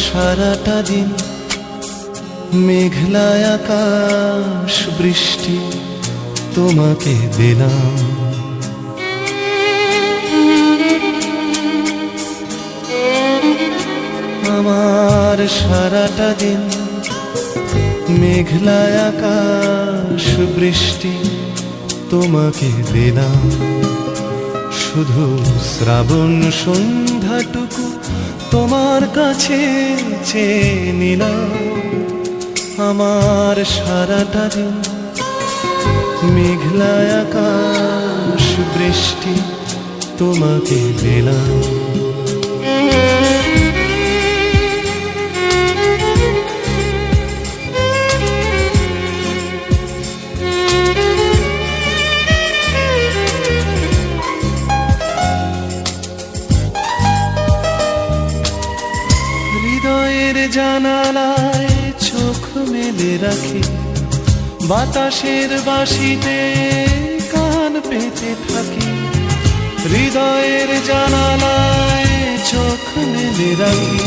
সারাটা দিন মেঘলা আকাশ বৃষ্টি তোমাকে দিলাম। আমার সারাটা দিন মেঘলা আকাশ বৃষ্টি তোমাকে দিলাম। শুধু শ্রাবণ সন্ধ্যাটুকু তোমার কাছে চেয়ে নিলাম। আমার সারাটা দিন মেঘলা আকাশ বৃষ্টি তোমাকে দিলাম। হৃদয়ের জানালায় চোখ মেলে রাখি, বাতাসের বাঁশিতে কান পেতে থাকি। হৃদয়ের জানালায় চোখ মেলে রাখি,